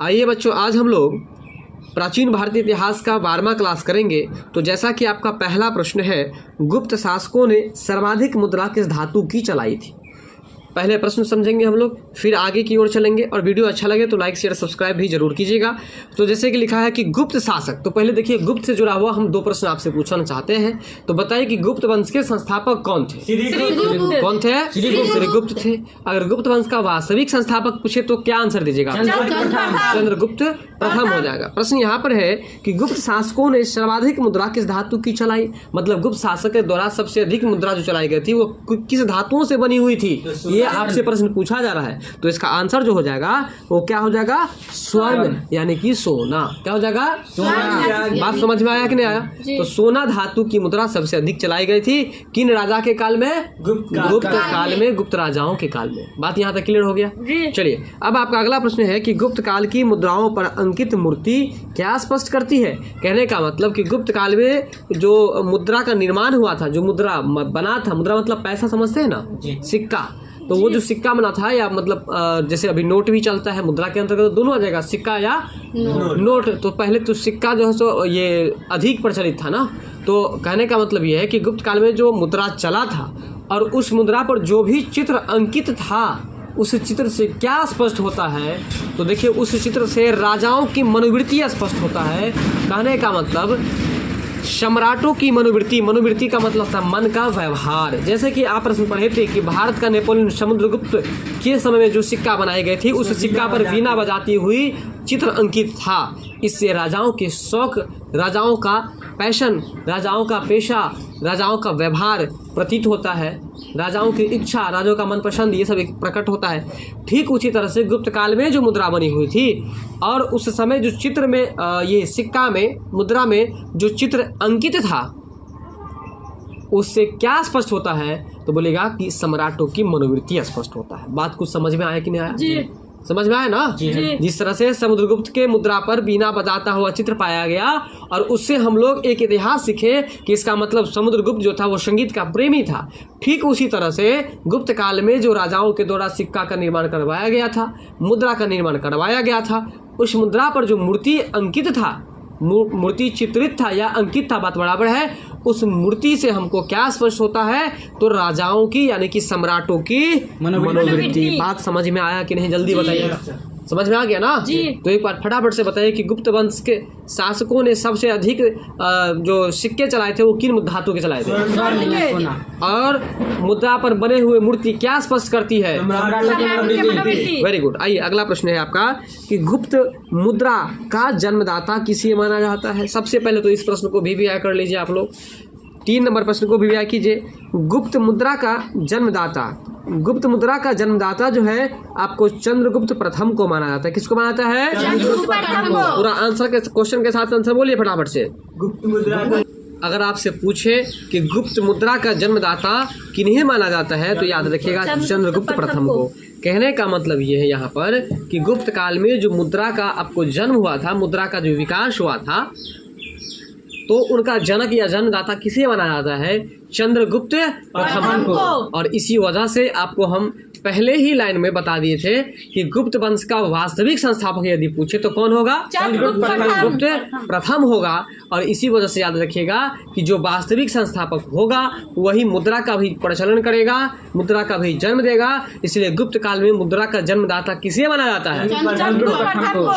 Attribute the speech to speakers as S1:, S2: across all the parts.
S1: आइए बच्चों, आज हम लोग प्राचीन भारतीय इतिहास का 12वां क्लास करेंगे। तो जैसा कि आपका पहला प्रश्न है, गुप्त शासकों ने सर्वाधिक मुद्रा किस धातु की चलाई थी। पहले प्रश्न समझेंगे हम लोग, फिर आगे की ओर चलेंगे। और वीडियो अच्छा लगे तो लाइक शेयर सब्सक्राइब भी जरूर कीजिएगा। तो जैसे कि लिखा है कि गुप्त शासक, तो पहले देखिए गुप्त से जुड़ा हुआ हम 2 प्रश्न आपसे पूछना चाहते हैं। तो बताइए कि गुप्त वंश के संस्थापक कौन थे? कौन थे? श्रीगुप्त थे। अगर गुप्त वंश का वास्तविक संस्थापक पूछे तो क्या आंसर दीजिएगा? चंद्रगुप्त प्रथम हो जाएगा। प्रश्न यहाँ पर है कि गुप्त शासकों ने सर्वाधिक मुद्रा किस धातु की चलाई, मतलब गुप्त शासक के द्वारा सबसे अधिक मुद्रा जो चलाई गई थी वो किस धातुओं से बनी हुई थी, ये आपसे प्रश्न पूछा जा रहा है। तो इसका आंसर जो हो जाएगा वो क्या हो जाएगा? स्वर्ण, यानी कि सोना। क्या हो जाएगा? सोना। बात समझ में आया कि नहीं आया? तो सोना धातु की मुद्रा सबसे अधिक चलाई गई थी किन राजा के काल में? गुप्त काल में, गुप्त राजाओं के काल में। बात यहाँ तक क्लियर हो गया। चलिए, अब आपका अगला प्रश्न है कि गुप्त काल की मुद्राओं पर अंकित मूर्ति क्या स्पष्ट करती है। कहने का मतलब कि गुप्त काल में जो मुद्रा का निर्माण हुआ था, जो मुद्रा बना था, मुद्रा मतलब पैसा समझते हैं ना, सिक्का। तो वो जो सिक्का बना था, या मतलब जैसे अभी नोट भी चलता है, मुद्रा के अंतर्गत दोनों आ जाएगा, सिक्का या नोट। तो पहले तो सिक्का जो है सो ये अधिक प्रचलित था ना। तो कहने का मतलब ये है कि गुप्त काल में जो मुद्रा चला था और उस मुद्रा पर जो भी चित्र अंकित था, उस चित्र से क्या स्पष्ट होता है? तो देखिए, उस चित्र से राजाओं की मनोवृत्ति स्पष्ट होता है। कहने का मतलब सम्राटों की मनोवृत्ति का मतलब था मन का व्यवहार। जैसे कि आप प्रश्न पढ़े थे कि भारत का नेपोलियन समुद्रगुप्त के समय में जो सिक्का बनाई गई थी, उस सिक्का पर वीणा बजाती हुई चित्र अंकित था। इससे राजाओं के शौक, राजाओं का पैशन, राजाओं का पेशा, राजाओं का व्यवहार प्रतीत होता है, राजाओं की इच्छा, राजाओं का मनपसंद, ये सब एक प्रकट होता है। ठीक उसी तरह से गुप्त काल में जो मुद्रा बनी हुई थी और उस समय जो चित्र में ये सिक्का में, मुद्रा में जो चित्र अंकित था, उससे क्या स्पष्ट होता है? तो बोलेगा कि सम्राटों की मनोवृत्ति स्पष्ट होता है। बात कुछ समझ में आया कि नहीं आया? जी। समझ में आया ना? जिस तरह से समुद्रगुप्त के मुद्रा पर बीना बजाता हुआ चित्र पाया गया और उससे हम लोग एक इतिहास सीखे कि इसका मतलब समुद्रगुप्त जो था वो संगीत का प्रेमी था। ठीक उसी तरह से गुप्त काल में जो राजाओं के द्वारा सिक्का का निर्माण करवाया गया था, मुद्रा का निर्माण करवाया गया था, उस मुद्रा पर जो मूर्ति अंकित था, मूर्ति चित्रित था या अंकित था, बात बराबर है। उस मूर्ति से हमको क्या स्पष्ट होता है? तो राजाओं की, यानी कि सम्राटों की मनोवृत्ति। बात समझ में आया कि नहीं? जल्दी बताइए। समझ में आ गया ना? तो एक बार फटाफट से बताइए कि गुप्त वंश के शासकों ने सबसे अधिक जो सिक्के चलाए थे वो किन धातु के चलाए थे? और मुद्रा पर बने हुए मूर्ति क्या स्पष्ट करती है? Very good. आइए, अगला प्रश्न है आपका कि गुप्त मुद्रा का जन्मदाता किसे माना जाता है। सबसे पहले तो इस प्रश्न को भी कर लीजिए आप लोग। 3 नंबर प्रश्न को भी कीजिए। गुप्त मुद्रा का जन्मदाता जो है आपको चंद्रगुप्त प्रथम को माना जाता है। किसको माना जाता है? चंद्रगुप्त प्रथम को। पूरा आंसर के क्वेश्चन के साथ आंसर बोलिए फटाफट से। गुप्त मुद्रा, अगर आपसे पूछे कि गुप्त मुद्रा का जन्मदाता किन्हें माना जाता है तो याद रखिएगा चंद्रगुप्त प्रथम को। कहने का मतलब ये है यहाँ पर कि गुप्त काल में जो मुद्रा का आपको जन्म हुआ था, मुद्रा का जो विकास हुआ था, तो उनका जनक या जन्मदाता किसे माना जाता है? चंद्रगुप्त प्रथम को। और इसी वजह से आपको हम पहले ही लाइन में बता दिए थे कि गुप्त वंश का वास्तविक संस्थापक यदि पूछे तो कौन होगा? चंद्रगुप्त प्रथम होगा। और इसी वजह से याद रखिएगा कि जो वास्तविक संस्थापक होगा वही मुद्रा का भी प्रचलन करेगा, मुद्रा का भी जन्म देगा। इसलिए गुप्त काल में मुद्रा का जन्मदाता किसे माना जाता है?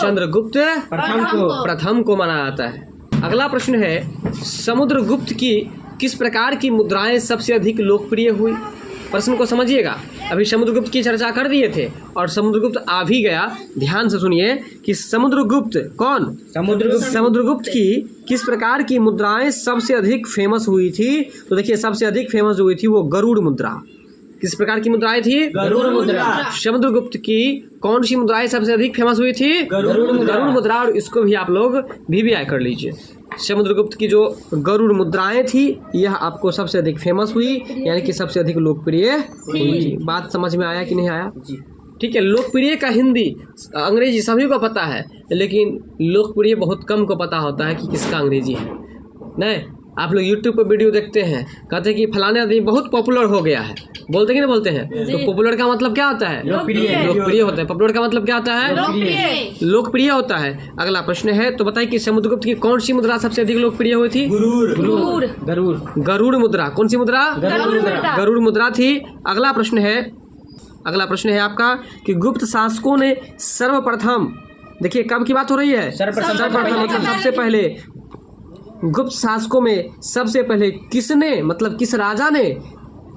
S1: चंद्रगुप्त प्रथम को माना जाता है। अगला प्रश्न है, समुद्रगुप्त की किस प्रकार की मुद्राएं सबसे अधिक लोकप्रिय हुई? प्रश्न को समझिएगा। अभी समुद्रगुप्त की चर्चा कर दिए थे और समुद्रगुप्त आ भी गया। ध्यान से सुनिए कि समुद्रगुप्त कौन? समुद्रगुप्त की किस प्रकार की मुद्राएं सबसे अधिक फेमस हुई थी? तो देखिए, सबसे अधिक फेमस हुई थी वो गरुड़ मुद्रा। किस प्रकार की मुद्राएं थी? गरुड़ मुद्रा। समुद्रगुप्त की कौन सी मुद्राएं सबसे अधिक फेमस हुई थी? गरुड़ मुद्रा। और इसको भी आप लोग भी कर लीजिए। समुद्रगुप्त की जो गरुड़ मुद्राएं थी यह आपको सबसे अधिक फेमस हुई, यानी कि सबसे अधिक लोकप्रिय हुई थी। बात समझ में आया कि नहीं आया? ठीक है। लोकप्रिय का हिंदी, अंग्रेजी सभी को पता है, लेकिन लोकप्रिय बहुत कम को पता होता है कि किसका अंग्रेजी है। नहीं, आप लोग यूट्यूब पर वीडियो देखते हैं, कहते हैं कि फलाने आदमी बहुत पॉपुलर हो गया है, बोलते कि नहीं बोलते हैं? तो पॉपुलर का मतलब क्या होता है? लोकप्रिय होता है। पॉपुलर का मतलब क्या होता है? लोकप्रिय होता है। अगला प्रश्न है, तो बताइए कि समुद्रगुप्त की कौन सी मुद्रा सबसे अधिक लोकप्रिय हुई थी? गरुड़ मुद्रा। कौन सी मुद्रा? गरुड़ मुद्रा थी। अगला प्रश्न है आपका कि गुप्त शासकों ने सर्वप्रथम, देखिए कब की बात हो रही है? सर्वप्रथम मतलब सबसे पहले। गुप्त शासकों में सबसे पहले किसने, मतलब किस राजा ने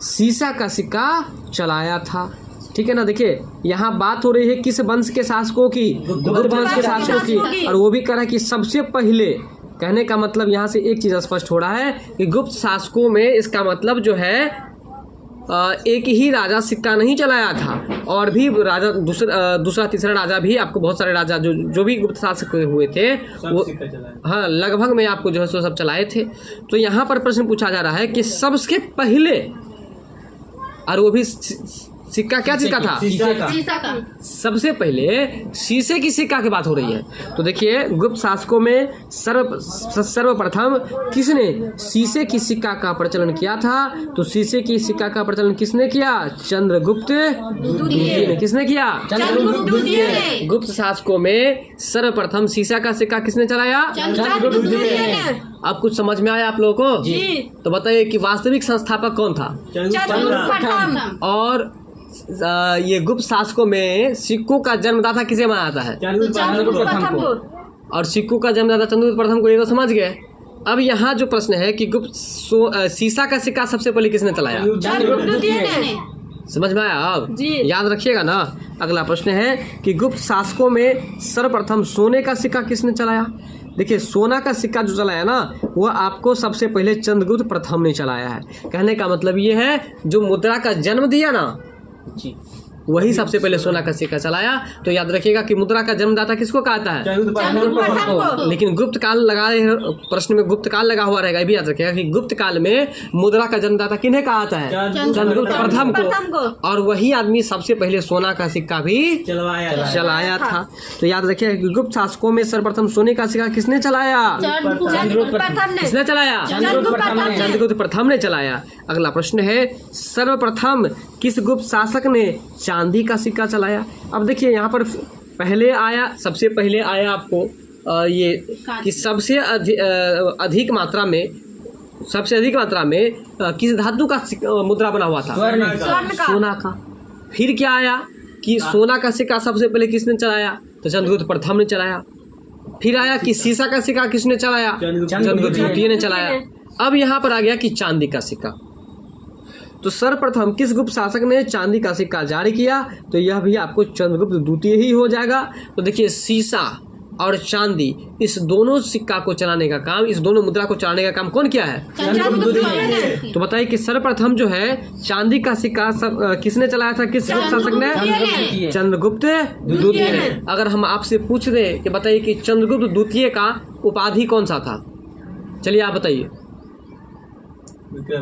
S1: सीसा का सिक्का चलाया था? ठीक है ना। देखिए यहाँ बात हो रही है किस वंश के शासकों की? गुप्त वंश के शासकों की। और वो भी कह रहा है कि सबसे पहले। कहने का मतलब यहाँ से एक चीज स्पष्ट हो रहा है कि गुप्त शासकों में, इसका मतलब जो है एक ही राजा सिक्का नहीं चलाया था, और भी राजा दूसरा तीसरा राजा भी, आपको बहुत सारे राजा जो भी गुप्त शासक हुए थे वो, हाँ लगभग में आपको जो है सो सब चलाए थे। तो यहाँ पर प्रश्न पूछा जा रहा है कि सबसे पहले, और वो भी सिक्का क्या चीज का था? शीशा का। सबसे पहले शीशे की सिक्का की बात हो रही है। तो देखिए गुप्त शासकों में सर्वप्रथम किसने शीशे की सिक्का का प्रचलन किया था? तो शीशे की सिक्का का प्रचलन किसने किया? चंद्रगुप्त द्वितीय ने। किसने किया? चंद्रगुप्त द्वितीय ने। गुप्त शासकों में सर्वप्रथम शीशा का सिक्का किसने चलाया? चंद्रगुप्त द्वितीय ने। अब कुछ समझ में आया आप लोगों को? जी। तो बताइए कि वास्तविक संस्थापक कौन था? चंद्रगुप्त। और ये गुप्त शासकों में सिक्कों का जन्मदाता किसे माना जाता है? चंद्रगुप्त प्रथम को। और सिक्कों का जन्मदाता चंद्रगुप्त प्रथम को, ये तो समझ गए। अब यहाँ जो प्रश्न है कि गुप्त सीसा का सिक्का सबसे पहले किसने चलाया? चंद्रगुप्त द्वितीय ने। समझ में आया? अब याद रखिएगा ना। अगला प्रश्न है कि गुप्त शासकों में सर्वप्रथम सोने का सिक्का किसने चलाया? देखिए सोना का सिक्का जो चलाया ना, वह आपको सबसे पहले चंद्रगुप्त प्रथम ने चलाया है। कहने का मतलब ये है जो मुद्रा का जन्म दिया ना जी, वही सबसे पहले सोना का सिक्का चलाया। तो याद रखिएगा कि मुद्रा का जन्मदाता किसको कहता है? लेकिन गुप्त काल लगा, प्रश्न में गुप्त काल लगा हुआ रहेगा, ये भी याद रखिएगा कि गुप्त काल में मुद्रा का जन्मदाता किन्हें कहा जाता है? चंद्रगुप्त प्रथम को। और वही आदमी सबसे पहले सोना का सिक्का भी चलाया था। तो याद रखिएगा कि गुप्त शासकों में सर्वप्रथम सोने का सिक्का किसने चलाया? किसने चलाया? चंद्रगुप्त प्रथम ने चलाया। अगला प्रश्न है, सर्वप्रथम किस गुप्त शासक ने चांदी का सिक्का चलाया? अब देखिए यहाँ पर सबसे पहले आया आपको ये कि सबसे अधिक मात्रा में किस धातु का मुद्रा बना हुआ था? सोना का। फिर क्या आया कि सोना का सिक्का सबसे पहले किसने चलाया? तो चंद्रगुप्त प्रथम ने चलाया। फिर आया कि सीसा का सिक्का किसने चलाया? चंद्रगुप्त द्वितीय ने चलाया। अब यहाँ पर आ गया कि चांदी का सिक्का। तो सर्वप्रथम किस गुप्त शासक ने चांदी का सिक्का जारी किया? तो यह भी आपको चंद्रगुप्त द्वितीय ही हो जाएगा। तो देखिए सीसा और चांदी, इस दोनों सिक्का को चलाने का काम, इस दोनों मुद्रा को चलाने का काम कौन किया है? तो बताइए कि सर्वप्रथम जो है चांदी का सिक्का किसने चलाया था? किस गुप्त शासक ने? चंद्रगुप्त द्वितीय ने। अगर हम आपसे पूछ दें कि बताइए कि चंद्रगुप्त द्वितीय का उपाधि कौन सा था? चलिए आप बताइए।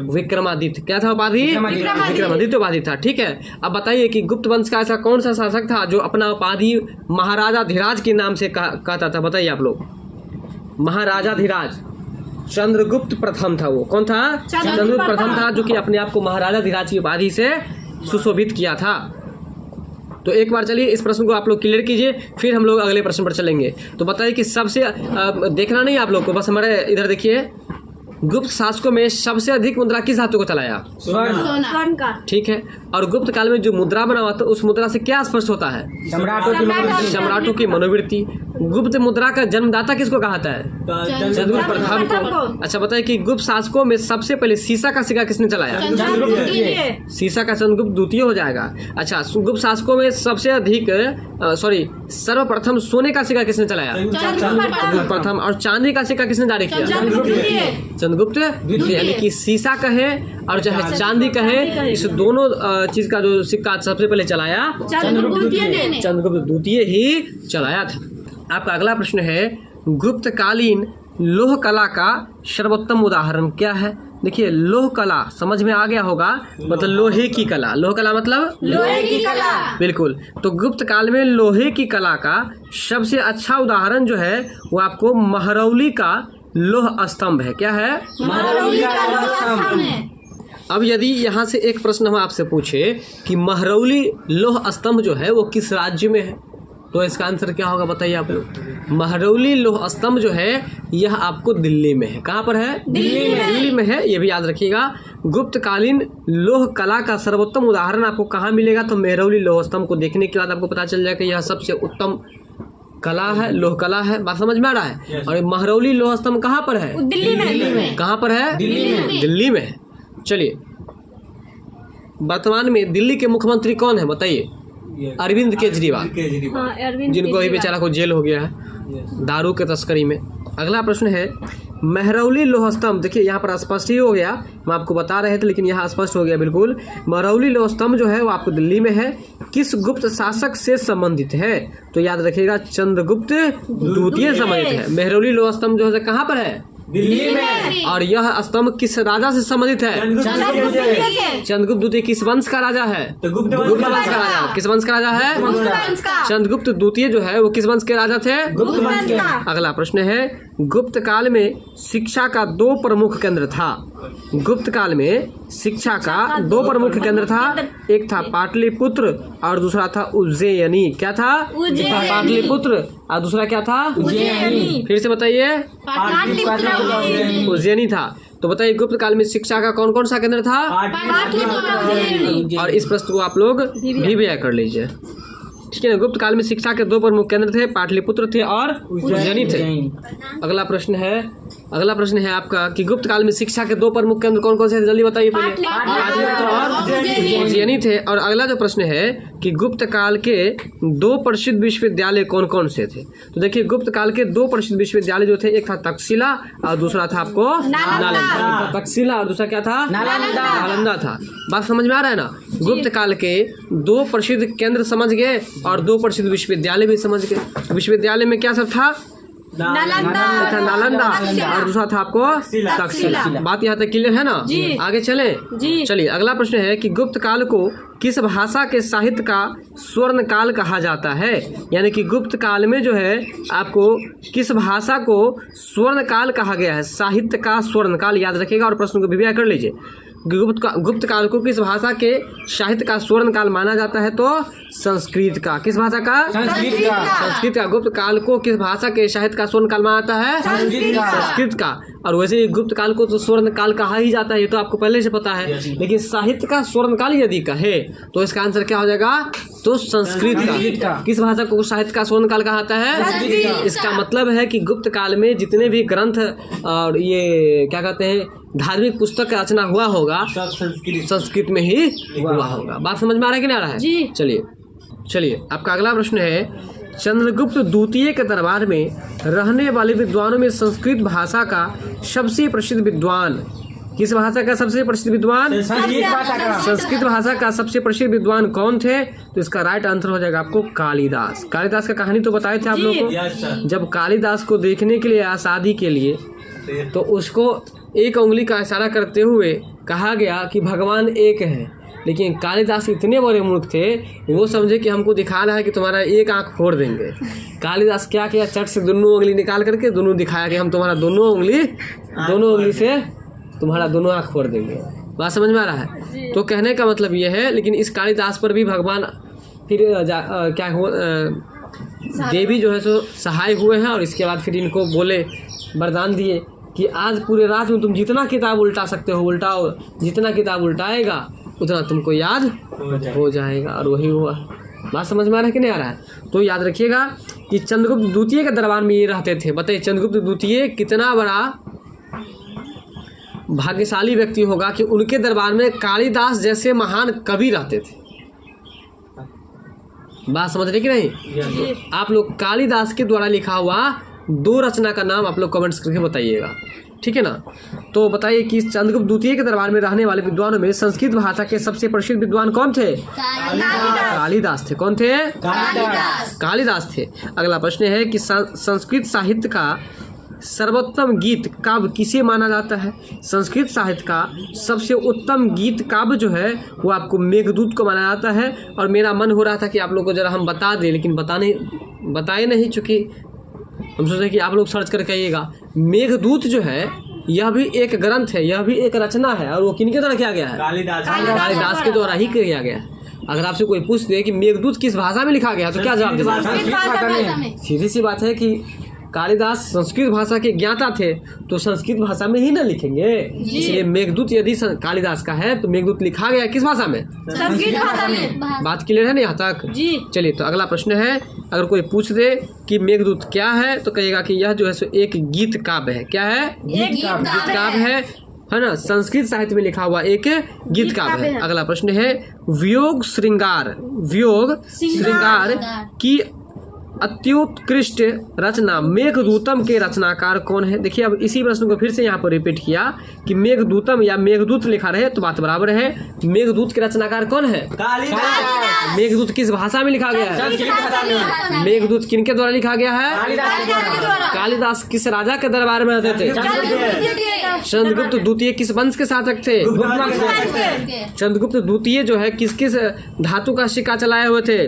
S1: विक्रमादित्य। क्या था उपाधि? विक्रमादित्य उपाधि था। ठीक है। अब बताइए कि गुप्त वंश का ऐसा कौन सा शासक था जो अपना उपाधि महाराजा धीराज के नाम से कहता था? बताइए आप लोग। महाराजा धीराज चंद्रगुप्त प्रथम था। वो कौन था? चंद्रगुप्त प्रथम था, जो कि अपने आप को महाराजा धीराज की उपाधि से सुशोभित किया था। तो एक बार चलिए इस प्रश्न को आप लोग क्लियर कीजिए, फिर हम लोग अगले प्रश्न पर चलेंगे। तो बताइए कि सबसे देखना नहीं आप लोग को, बस हमारे इधर देखिए। गुप्त शासकों में सबसे अधिक मुद्रा किस धातु को चलाया? स्वर्ण का। ठीक है। और गुप्त काल में जो मुद्रा बना हुआ था उस मुद्रा से क्या स्पष्ट होता है? सम्राटों की मनोवृत्ति। गुप्त मुद्रा का जन्मदाता किसको कहता है? चंद्रगुप्त प्रथम को। अच्छा बताइए कि गुप्त शासकों में सबसे पहले सीसा का सिक्का किसने चलाया? सीसा का चंद्रगुप्त द्वितीय हो जाएगा। अच्छा गुप्त शासकों में सबसे अधिक सर्वप्रथम सोने का सिक्का किसने चलाया? चंद्रगुप्त प्रथम। और चांदी का सिक्का किसने जारी किया? चंद्रगुप्त द्वितीय। यानी कि सीसा कहे और चाहे चांदी कहे, इस दोनों चीज का जो सिक्का सबसे पहले चलाया चंद्रगुप्त द्वितीय ही चलाया था। आपका अगला प्रश्न है, गुप्तकालीन लोह कला का सर्वोत्तम उदाहरण क्या है? देखिए लोह कला समझ में आ गया होगा, मतलब लोहे की कला। लोह कला मतलब लोहे की कला। बिल्कुल। तो गुप्त काल में लोहे की कला का सबसे अच्छा उदाहरण जो है वो आपको महरौली का लोह स्तंभ है? क्या है?
S2: महरौली का लोह स्तंभ है।
S1: अब यदि यहाँ से एक प्रश्न हम आपसे पूछे कि महरौली लोह स्तंभ जो है वो किस राज्य में है, तो इसका आंसर क्या होगा बताइए आप लोग। महरौली लोह स्तंभ जो है यह आपको दिल्ली में है। कहाँ पर है? दिल्ली में है, ये भी याद रखिएगा। गुप्तकालीन लोह कला का सर्वोत्तम उदाहरण आपको कहाँ मिलेगा? तो महरौली लोह स्तंभ को देखने के बाद आपको पता चल जाएगा कि यह सबसे उत्तम कला है, लोह कला है। बात समझ में आ रहा है? और महरौली लोह स्तंभ कहाँ पर है?
S2: दिल्ली में।
S1: कहाँ पर है? दिल्ली में है। चलिए, वर्तमान में दिल्ली के मुख्यमंत्री कौन है बताइए? अरविंद केजरीवाल, जिनको ही बेचारा को जेल हो गया है दारू के तस्करी में। अगला प्रश्न है महरौली लोह स्तंभ। देखिए यहाँ पर स्पष्ट ही हो गया, हम आपको बता रहे थे लेकिन यहाँ स्पष्ट हो गया बिल्कुल। महरौली लोह स्तंभ जो है वो आपको दिल्ली में है। किस गुप्त शासक से संबंधित है? तो याद रखिएगा चंद्रगुप्त द्वितीय संबंधित है। महरौली लोह स्तंभ जो है कहाँ पर है?
S2: दिल्ली में।
S1: और यह स्तंभ किस राजा से संबंधित है? चंद्रगुप्त द्वितीय किस वंश का राजा है? गुप्त वंश का राजा। किस वंश का राजा है? चंद्रगुप्त द्वितीय जो है वो किस वंश के राजा थे?
S2: गुप्त वंश का।
S1: अगला प्रश्न है गुप्त काल में शिक्षा का दो प्रमुख केंद्र था। गुप्त काल में शिक्षा का दो प्रमुख केंद्र था, एक था पाटलिपुत्र और दूसरा था उज्जैनी। क्या था? पाटलिपुत्र और दूसरा क्या था?
S2: उज्जैनी।
S1: फिर से बताइए। उज्जैनी था। तो बताइए गुप्त काल में शिक्षा का कौन कौन सा केंद्र था? और इस प्रश्न को आप लोग भी कर लीजिए, ठीक है ना। गुप्त काल में शिक्षा के दो प्रमुख केंद्र थे, पाटलिपुत्र थे और उज्जैनी थे। अगला प्रश्न है आपका कि गुप्त काल में शिक्षा के दो प्रमुख केंद्र कौन कौन से थे? जल्दी बताइए पहले। पाटलिपुत्र और उज्जैनी थे। और अगला जो प्रश्न है कि गुप्त काल के दो प्रसिद्ध विश्वविद्यालय कौन कौन से थे? तो देखिए गुप्त काल के दो प्रसिद्ध विश्वविद्यालय जो थे, एक था तक्षशिला और दूसरा था आपको नालंदा। तक्षशिला और दूसरा क्या था? नालंदा था। बात समझ में आ रहा है ना? गुप्त काल के दो प्रसिद्ध केंद्र समझ गए और दो प्रसिद्ध विश्वविद्यालय भी समझ गए। विश्वविद्यालय में क्या सब था? नालंदा और दूसरा था आपको तक्षशिला। बात यहाँ तक क्लियर है ना? आगे चले। चलिए अगला प्रश्न है कि गुप्त काल को किस भाषा के साहित्य का स्वर्ण काल कहा जाता है? यानी कि गुप्त काल में जो है आपको किस भाषा को स्वर्ण काल कहा गया है? साहित्य का स्वर्ण काल याद रखिएगा और प्रश्न को भी कर लीजिए। गुप्त काल को किस भाषा के साहित्य का स्वर्ण काल माना जाता है? तो संस्कृत का। किस भाषा का? संस्कृत का। गुप्त काल को किस भाषा के साहित्य का स्वर्ण काल माना जाता है? संस्कृत का। और वैसे ही गुप्त काल को तो स्वर्ण काल कहा ही जाता है, ये तो आपको पहले से पता है। लेकिन साहित्य का स्वर्ण काल यदि कहे तो इसका आंसर क्या हो जाएगा? तो संस्कृत का। किस भाषा को साहित्य का स्वर्ण काल कहा जाता है? इसका मतलब है कि गुप्त काल में जितने भी ग्रंथ और ये क्या कहते हैं धार्मिक पुस्तक का रचना हुआ होगा संस्कृत में ही हुआ होगा। बात समझ में आ रहा है कि नहीं आ रहा है? चलिए आपका अगला प्रश्न है चंद्रगुप्त द्वितीय के दरबार में रहने वाले विद्वानों में संस्कृत भाषा का सबसे प्रसिद्ध विद्वान किस भाषा का सबसे प्रसिद्ध विद्वान? संस्कृत भाषा का सबसे प्रसिद्ध विद्वान कौन थे? तो इसका राइट आंसर हो जाएगा आपको कालिदास। कालिदास का कहानी तो बताए थे आप लोगों को। जब कालिदास को देखने के लिए आया शादी के लिए तो उसको एक उंगली का इशारा करते हुए कहा गया कि भगवान एक है। लेकिन कालिदास इतने बड़े मूर्ख थे, वो समझे कि हमको दिखा रहा है कि तुम्हारा एक आंख फोड़ देंगे। कालिदास क्या किया, चट से दोनों उंगली निकाल करके दोनों दिखाया कि हम तुम्हारा दोनों उंगली से तुम्हारा दोनों आंख फोड़ देंगे। बात समझ में आ रहा है? तो कहने का मतलब ये है, लेकिन इस कालिदास पर भी भगवान फिर क्या हुआ, देवी जो है सो सहाय हुए हैं और इसके बाद फिर इनको बोले, वरदान दिए कि आज पूरे रात में तुम जितना किताब उल्टा सकते हो उल्टाओ, जितना किताब उल्टाएगा उतना तुमको याद हो जाएगा। और वही हुआ। बात समझ में आ रहा है कि नहीं आ रहा है? तो याद रखिएगा कि चंद्रगुप्त द्वितीय के दरबार में ये रहते थे। बताइए चंद्रगुप्त द्वितीय कितना बड़ा भाग्यशाली व्यक्ति होगा कि उनके दरबार में कालिदास जैसे महान कवि रहते थे। बात समझ रहे कि नहीं? आप लोग कालिदास के द्वारा लिखा हुआ दो रचना का नाम आप लोग कमेंट्स करके बताइएगा, ठीक है ना? तो बताइए कि चंद्रगुप्त द्वितीय के दरबार में रहने वाले विद्वानों में संस्कृत भाषा के सबसे प्रसिद्ध विद्वान कौन थे? कालिदास थे। कौन थे? कालिदास थे। अगला प्रश्न है कि संस्कृत साहित्य का सर्वोत्तम गीत काव्य किसे माना जाता है? संस्कृत साहित्य का सबसे उत्तम गीत काव्य जो है वो आपको मेघदूत को माना जाता है। और मेरा मन हो रहा था कि आप लोगों को जरा हम बता दें, लेकिन बताए नहीं, चूँकि हम सोच रहे कि आप लोग सर्च करके आइएगा। मेघदूत जो है यह भी एक ग्रंथ है, यह भी एक रचना है, और वो किनके द्वारा किया गया है? कालिदास के द्वारा ही किया गया है। अगर आपसे कोई पूछ दे कि मेघदूत किस भाषा में लिखा गया तो क्या जवाब देंगे? सीधी सी बात है कि कालिदास संस्कृत भाषा के ज्ञाता थे, तो संस्कृत भाषा में ही ना लिखेंगे। इसलिए मेघदूत यदि कालिदास का है तो मेघदूत लिखा गया किस भाषा में?
S2: संस्कृत भाषा में।
S1: बात क्लियर है ना यहाँ तक?
S2: जी।
S1: चलिए, तो अगला प्रश्न है, अगर कोई पूछ दे कि मेघदूत क्या है तो कहेगा कि यह जो है सो एक गीत काव्य है। क्या है?
S2: गीत
S1: काव्य है ना, संस्कृत साहित्य में लिखा हुआ एक गीत काव्य है। अगला प्रश्न है, वियोग श्रृंगार की अत्युत्कृष्ट रचना मेघदूतम के रचनाकार कौन है? देखिए, अब इसी प्रश्न को फिर से यहाँ पर रिपीट किया कि मेघदूतम या मेघदूत लिखा रहे तो बात बराबर है। मेघदूत के रचनाकार कौन है? मेघदूत किस भाषा में लिखा गया है? मेघदूत किनके द्वारा लिखा गया है? कालिदास किस राजा के दरबार में रहते थे? चंद्रगुप्त द्वितीय किस वंश के शासक थे? चंद्रगुप्त द्वितीय जो है किस किस धातु का सिक्का चलाए हुए थे?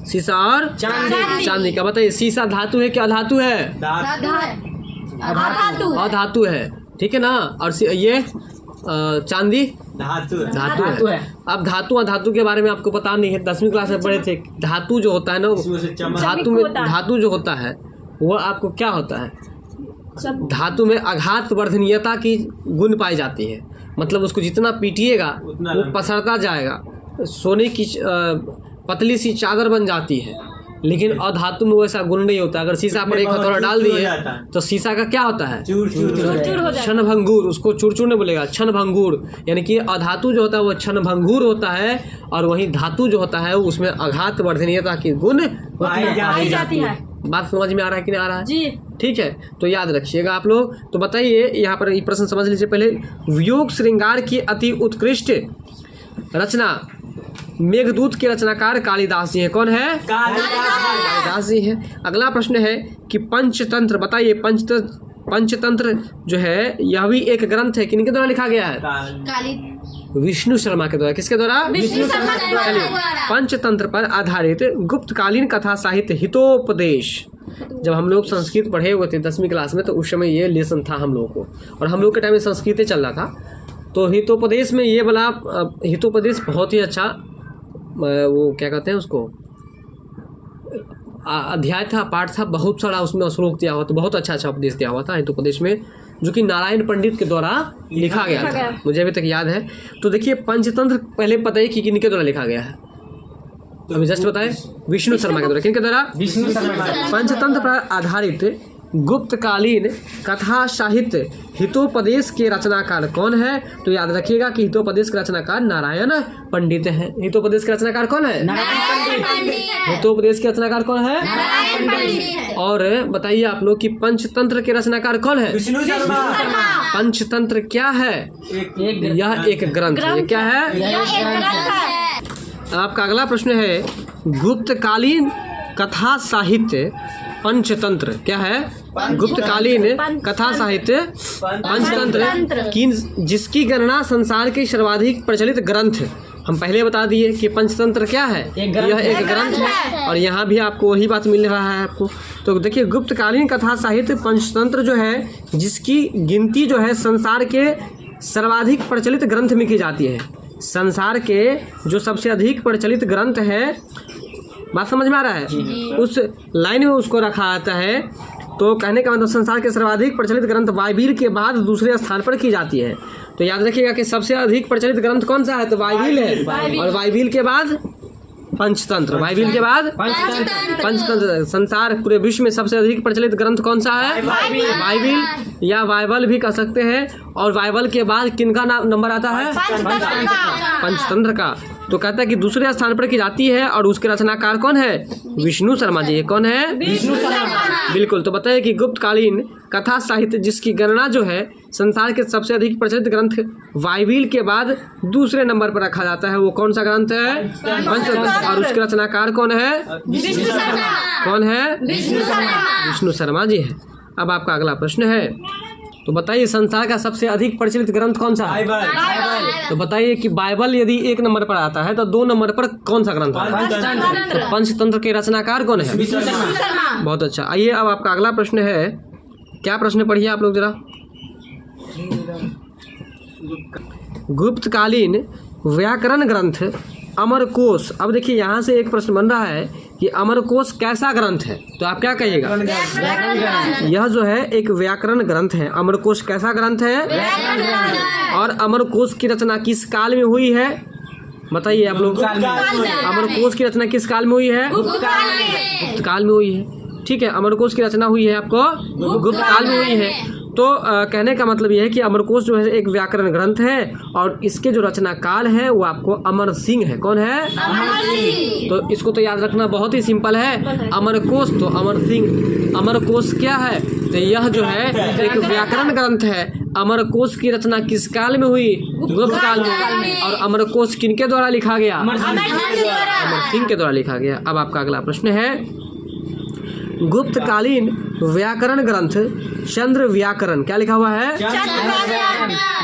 S1: शीशा और चांदी का। बताइए, शीशा धातु है क्या धातु है? अधातु है, ठीक है ना। और ये चांदी धातु है। अब धातु अधातु के बारे में आपको पता नहीं है, 10वीं क्लास में पढ़े थे। धातु जो होता है ना, धातु में धातु जो होता है वो आपको क्या होता है? धातु में आघात वर्धनीयता की गुण पाई जाती है, मतलब उसको जितना पीटिएगा वो पसरता जाएगा, सोने की पतली सी चादर बन जाती है। लेकिन अधातु में वैसा गुण नहीं होता। अगर शीशा पर एक हथौड़ा डाल दिए तो शीशा का क्या होता है? क्षण भंगुर। उसको चूर नहीं बोलेगा, क्षण भंगुर। यानी कि अधातु जो होता है वो क्षण भंगुर होता है, और वहीं धातु जो होता है उसमें आघात वर्धनीयता की गुण पाई जाती है। बात समझ में आ रहा है कि नहीं आ रहा है? जी, ठीक है, तो याद रखिएगा आप लोग। तो बताइए, यहाँ पर ये प्रश्न समझ लीजिए पहले। वियोग श्रृंगार की अति उत्कृष्ट रचना मेघदूत के रचनाकार कालिदास जी हैं। कौन है? कालिदास जी हैं। अगला प्रश्न है कि पंचतंत्र, बताइए पंचतंत्र जो है यह भी एक ग्रंथ है, किनके द्वारा लिखा गया है? विष्णु शर्मा के द्वारा। किसके द्वारा? विष्णु शर्मा के द्वारा। पंचतंत्र पर आधारित गुप्तकालीन कथा साहित्य हितोपदेश। जब हम लोग संस्कृत पढ़े हुए थे 10वीं क्लास में, तो उस समय ये लेसन था हम लोग को, और हम लोग के टाइम में संस्कृत चल रहा था। तो हितोपदेश में ये वाला हितोपदेश बहुत ही अच्छा, वो क्या कहते हैं उसको, अध्याय था, पाठ था, बहुत सारा उसमें श्लोक दिया हुआ, तो बहुत अच्छा उपदेश दिया हुआ था हितोपदेश में, जो कि नारायण पंडित के द्वारा लिखा गया था। मुझे अभी तक याद है। तो देखिए, पंचतंत्र पहले पता है कि किनके द्वारा लिखा गया है? अभी जस्ट बताए, विष्णु शर्मा के द्वारा। किनके द्वारा? विष्णु शर्मा। पंचतंत्र पर आधारित गुप्तकालीन कथा साहित्य हितोपदेश के रचनाकार कौन है? तो याद रखिएगा कि हितोपदेश के रचनाकार नारायण पंडित हैं। हितोपदेश के रचनाकार कौन है? नारायण पंडित। हितोपदेश के रचनाकार कौन है? नारायण पंडित। और बताइए आप लोग कि पंचतंत्र के रचनाकार कौन है? विष्णु शर्मा। पंचतंत्र क्या है? यह एक ग्रंथ है। क्या है? आपका अगला प्रश्न है, गुप्तकालीन कथा साहित्य पंचतंत्र क्या है? गुप्तकालीन कथा साहित्य पंचतंत्र जिसकी गणना संसार के सर्वाधिक प्रचलित ग्रंथ। हम पहले बता दिए कि पंचतंत्र क्या है? यह एक ग्रंथ है, और यहाँ भी आपको वही बात मिल रहा है आपको। तो देखिए, गुप्तकालीन कथा साहित्य पंचतंत्र जो है, जिसकी गिनती जो है संसार के सर्वाधिक प्रचलित ग्रंथ में की जाती है। संसार के जो सबसे अधिक प्रचलित ग्रंथ है, बात समझ में आ रहा है? उस लाइन में उसको रखा आता है। तो कहने का मतलब संसार के सर्वाधिक प्रचलित ग्रंथ बाइबिल के बाद दूसरे स्थान पर की जाती है। तो याद रखिएगा कि सबसे अधिक प्रचलित ग्रंथ कौन सा है? तो बाइबिल है, और बाइबिल के बाद पंचतंत्र। बाइबिल के बाद पंचतंत्र। संसार पूरे विश्व में सबसे अधिक प्रचलित ग्रंथ कौन सा है? बाइबिल या बाइबल भी कह सकते हैं। और बाइबल के बाद किनका नंबर आता है? पंचतंत्र का। तो कहता है कि दूसरे स्थान पर की जाती है, और उसके रचनाकार कौन है? विष्णु शर्मा जी। कौन है? विष्णु शर्मा। बिल्कुल। तो बताइए कि गुप्तकालीन कथा साहित्य जिसकी गणना जो है संसार के सबसे अधिक प्रचलित ग्रंथ बाइबिल के बाद दूसरे नंबर पर रखा जाता है, वो कौन सा ग्रंथ है? पंचतंत्र। और उसके रचनाकार कौन है? विष्णु शर्मा। कौन है? विष्णु शर्मा जी है। अब आपका अगला प्रश्न है, तो बताइए संसार का सबसे अधिक प्रचलित ग्रंथ कौन सा है? तो बताइए कि बाइबल यदि 1 नंबर पर आता है तो 2 नंबर पर कौन सा ग्रंथ है? तो पंचतंत्र के रचनाकार कौन है? बहुत अच्छा। आइए, अब आपका अगला प्रश्न है क्या प्रश्न पढ़िए आप लोग जरा। गुप्तकालीन व्याकरण ग्रंथ अमरकोश। अब देखिए यहाँ से एक प्रश्न बन रहा है कि अमरकोश कैसा ग्रंथ है, तो आप क्या कहिएगा? यह जो है एक व्याकरण ग्रंथ है। अमरकोश कैसा ग्रंथ है? और अमरकोश की रचना किस काल में हुई है, बताइए आप लोग। अमरकोश की रचना किस काल में हुई है? गुप्त काल में हुई है। ठीक है, अमरकोश की रचना हुई है आपको गुप्त काल में हुई है। तो कहने का मतलब यह है कि अमरकोश जो है एक व्याकरण ग्रंथ है और इसके जो रचना काल है वो आपको अमर सिंह है। कौन है? अमर सिंह। तो इसको तो याद रखना बहुत ही सिंपल है। अमरकोश तो अमर सिंह। अमरकोश क्या है? तो यह जो है एक व्याकरण ग्रंथ है। अमरकोश की रचना किस काल में हुई? गुप्त काल में। और अमरकोश किनके द्वारा लिखा गया? अमर सिंह के द्वारा लिखा गया। अब आपका अगला प्रश्न है, गुप्तकालीन व्याकरण ग्रंथ चंद्र व्याकरण। क्या लिखा हुआ है?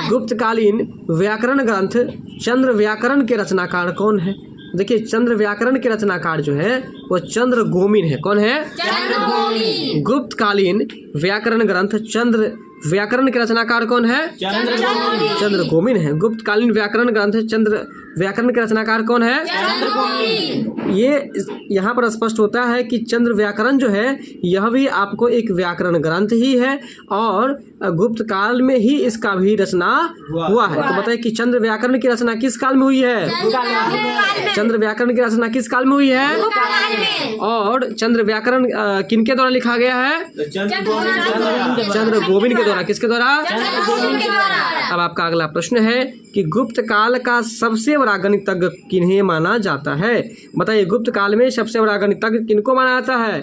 S1: गुप्तकालीन व्याकरण ग्रंथ चंद्र व्याकरण के रचनाकार कौन है? देखिए, चंद्र व्याकरण के रचनाकार जो है वो चंद्र गोमिन है। कौन है? गुप्तकालीन व्याकरण ग्रंथ चंद्र व्याकरण के रचनाकार कौन है? चंद्र गोमिन है। गुप्तकालीन व्याकरण ग्रंथ चंद्र व्याकरण के रचनाकार कौन है? ये यहाँ पर स्पष्ट होता है कि चंद्र व्याकरण जो है यह भी आपको एक व्याकरण ग्रंथ ही है और गुप्त काल में ही इसका भी रचना हुआ है। तो बताइए कि चंद्र व्याकरण की रचना किस काल में हुई है? चंद्र व्याकरण की रचना किस काल में हुई है? और चंद्र व्याकरण किनके द्वारा लिखा गया है? चंद्र गोविंद के द्वारा। किसके द्वारा? अब आपका अगला प्रश्न है कि गुप्त काल का सबसे बड़ा गणितज्ञ किन्हें माना जाता है? बताइए, गुप्त काल में सबसे बड़ा गणितज्ञ किनको माना जाता है?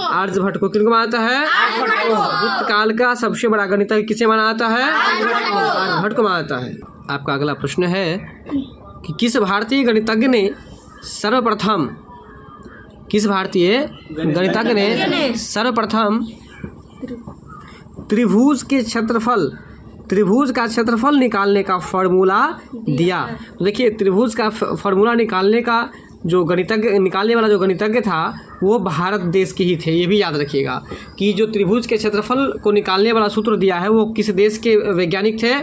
S1: आर्यभट्ट को। किनको माना जाता है? गुप्त काल का सबसे बड़ा गणितज्ञ किसे माना जाता है? आर्यभट्ट को माना जाता है। आपका अगला प्रश्न है कि किस भारतीय गणितज्ञ ने सर्वप्रथम त्रिभुज का क्षेत्रफल निकालने का फॉर्मूला दिया? तो देखिए, त्रिभुज का फॉर्मूला निकालने का निकालने वाला जो गणितज्ञ था वो भारत देश के ही थे। ये भी याद रखिएगा कि जो त्रिभुज के क्षेत्रफल को निकालने वाला सूत्र दिया है वो किस देश के वैज्ञानिक थे?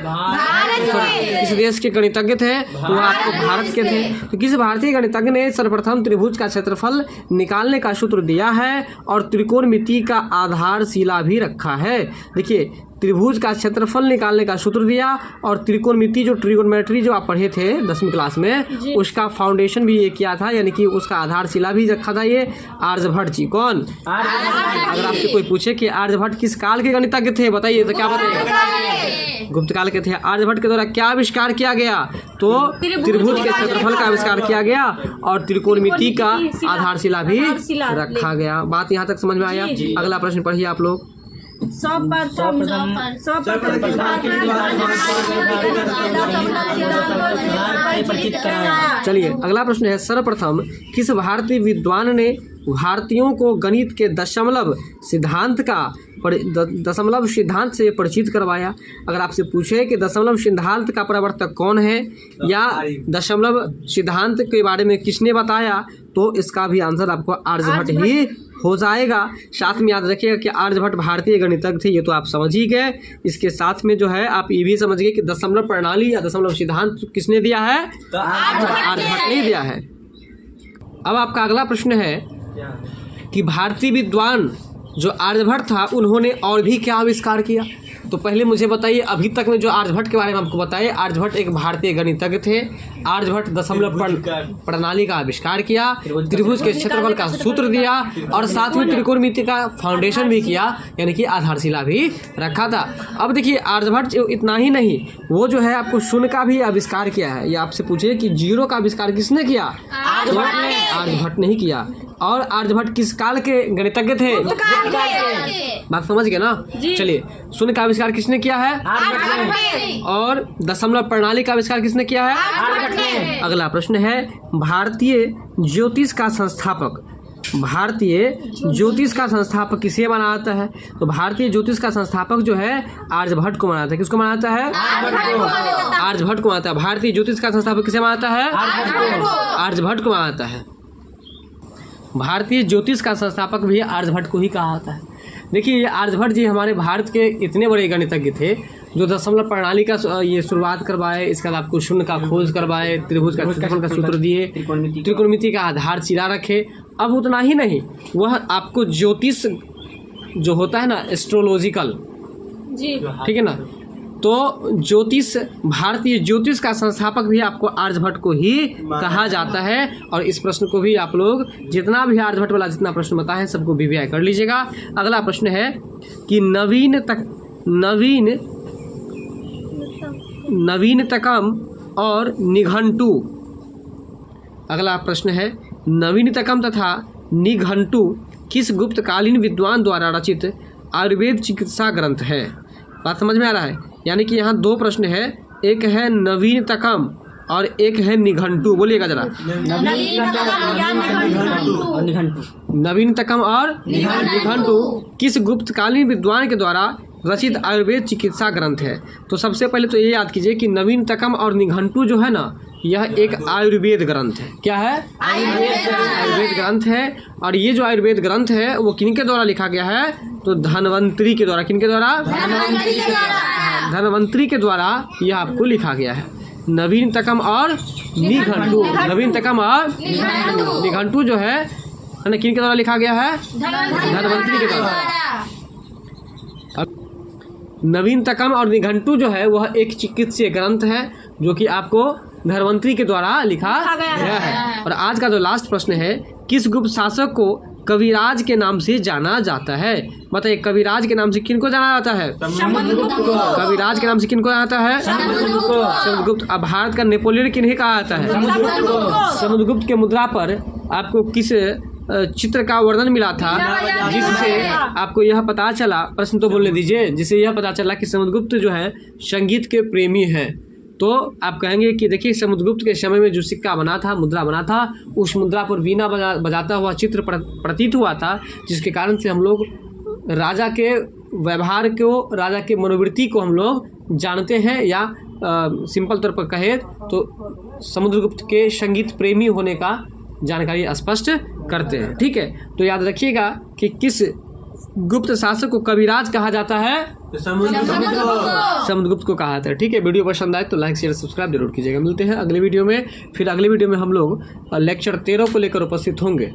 S1: किस देश के गणितज्ञ थे? तो वो आपको भारत के थे। तो किस भारतीय गणितज्ञ ने सर्वप्रथम त्रिभुज का क्षेत्रफल निकालने का सूत्र दिया है और त्रिकोणमिति का आधारशिला भी रखा है? देखिए, त्रिभुज का क्षेत्रफल निकालने का सूत्र दिया और त्रिकोणमिति जो ट्रिगोनोमेट्री जो आप पढ़े थे 10वीं क्लास में उसका फाउंडेशन भी ये किया था, यानी कि उसका आधारशिला भी रखा था ये आर्यभट्ट जी। कौन? अगर आपसे कोई पूछे कि आर्यभट्ट किस काल के गणितज्ञ थे, बताइए तो क्या बताइएगा? गुप्त काल के थे। आर्यभट्ट के द्वारा क्या आविष्कार किया गया? तो त्रिभुज के क्षेत्रफल का आविष्कार किया गया और त्रिकोणमिति का आधारशिला भी रखा गया। बात यहाँ तक समझ में आया? अगला प्रश्न पढ़िए आप लोग। चलिए, अगला प्रश्न है, सर्वप्रथम किस भारतीय विद्वान ने भारतीयों को गणित के दशमलव सिद्धांत से परिचित करवाया? अगर आपसे पूछे कि दशमलव सिद्धांत का प्रवर्तक कौन है या दशमलव सिद्धांत के बारे में किसने बताया, तो इसका भी आंसर आपको आर्यभट्ट ही हो जाएगा। साथ में याद रखिएगा कि आर्यभट्ट भारतीय गणितज्ञ थे, ये तो आप समझ ही गए। इसके साथ में जो है आप ये भी समझ गए कि दशमलव प्रणाली या दशमलव सिद्धांत किसने दिया है? तो आर्यभट्ट ने दिया है। अब आपका अगला प्रश्न है कि भारतीय विद्वान जो आर्यभट्ट था उन्होंने और भी क्या आविष्कार किया? तो पहले मुझे बताइए, अभी तक में जो आर्यभट्ट के बारे में आपको बताइए, आर्यभट्ट एक भारतीय गणितज्ञ थे। आर्यभट्ट दशमलव प्रणाली का आविष्कार किया, त्रिभुज के क्षेत्रफल का सूत्र दिया और साथ में त्रिकोणमिति का फाउंडेशन भी किया, यानी कि आधारशिला भी रखा था। अब देखिए, आर्यभट्ट इतना ही नहीं, वो जो है आपको शून्य का भी आविष्कार किया है। या आपसे पूछे कि जीरो का आविष्कार किसने किया? आर्यभट्ट ने ही किया। और आर्यभट्ट किस काल के गणितज्ञ थे? बात समझ गए ना? चलिए, शून्य का आविष्कार किसने किया है? और दशमलव प्रणाली का आविष्कार किसने किया है? अगला प्रश्न है, भारतीय ज्योतिष का संस्थापक किसे माना जाता है? तो भारतीय ज्योतिष का संस्थापक जो है आर्यभट्ट को माना जाता है। किसको माना जाता है? आर्यभट्ट को माना जाता है। भारतीय ज्योतिष का संस्थापक किसे माना जाता है? आर्यभट्ट को माना जाता है। भारतीय ज्योतिष का संस्थापक भी आर्यभट्ट को ही कहा जाता है। देखिए ये आर्यभट्ट जी हमारे भारत के इतने बड़े गणितज्ञ थे जो दशमलव प्रणाली का ये शुरुआत करवाए, इसके बाद आपको शून्य का खोज करवाए, त्रिभुज का क्षेत्रफल का सूत्र दिए, त्रिकोणमिति का आधार चिरा रखे। अब उतना ही नहीं, वह आपको ज्योतिष जो होता है ना, एस्ट्रोलॉजिकल,
S2: जी
S1: ठीक है ना, तो ज्योतिष, भारतीय ज्योतिष का संस्थापक भी आपको आर्यभट्ट को ही कहा जाता है। और इस प्रश्न को भी आप लोग जितना भी आर्यभट्ट वाला जितना प्रश्न बताए हैं सबको वीवीआई कर लीजिएगा। अगला प्रश्न है कि नवीनतकम और निघंटु। अगला प्रश्न है नवीनतकम तथा निघंटु किस गुप्तकालीन विद्वान द्वारा रचित आयुर्वेद चिकित्सा ग्रंथ है? बात समझ में आ रहा है? यानी कि यहाँ दो प्रश्न है, एक है नवीनतकम और एक है निघंटु। बोलिएगा जरा, नवीनतकम और निघंटु किस गुप्तकालीन विद्वान के द्वारा रचित आयुर्वेद चिकित्सा ग्रंथ है? तो सबसे पहले तो ये याद कीजिए कि नवीनतकम और निघंटु जो है ना, यह एक आयुर्वेद ग्रंथ है। क्या है? आयुर्वेद ग्रंथ है। और ये जो आयुर्वेद ग्रंथ है वो किनके द्वारा लिखा गया है? तो धन्वंतरी के द्वारा। किनके द्वारा? धन्वंतरी के द्वारा यह आपको लिखा गया है। नवीनतकम और निघंटु, नवीनतकम और निघंटु जो है ना, किनके द्वारा लिखा गया है? धन्वंतरी के द्वारा। नवीनतकम और निघंटु जो है वह एक चिकित्सीय ग्रंथ है जो कि आपको धन्वंतरी के द्वारा लिखा गया है। और आज का जो लास्ट प्रश्न है, किस गुप्त शासक को कविराज के नाम से जाना जाता है? बताइए, कविराज के नाम से किनको जाना जाता है? कविराज के नाम से किनको जाना जाता है? समुद्रगुप्त। अब भारत का नेपोलियन किन्हें कहा जाता है? समुद्रगुप्त के मुद्रा पर आपको किस चित्र का वर्णन मिला था जिससे आपको यह पता चला, प्रश्न तो बोलने दीजिए, जिससे यह पता चला कि समुद्रगुप्त जो है संगीत के प्रेमी हैं? तो आप कहेंगे कि देखिए समुद्रगुप्त के समय में जो सिक्का बना था, मुद्रा बना था, उस मुद्रा पर वीणा बजाता हुआ चित्र प्रतीत हुआ था, जिसके कारण से हम लोग राजा के व्यवहार को, राजा के मनोवृत्ति को हम लोग जानते हैं। या सिंपल तौर पर कहे तो समुद्रगुप्त के संगीत प्रेमी होने का जानकारी स्पष्ट करते हैं। ठीक है, तो याद रखिएगा कि किस गुप्त शासक को कविराज कहा जाता है? समुद्रगुप्त को कहा जाता है। ठीक है, वीडियो पसंद आए तो लाइक शेयर सब्सक्राइब जरूर कीजिएगा। मिलते हैं अगले वीडियो में। फिर अगले वीडियो में हम लोग लेक्चर 13 को लेकर उपस्थित होंगे।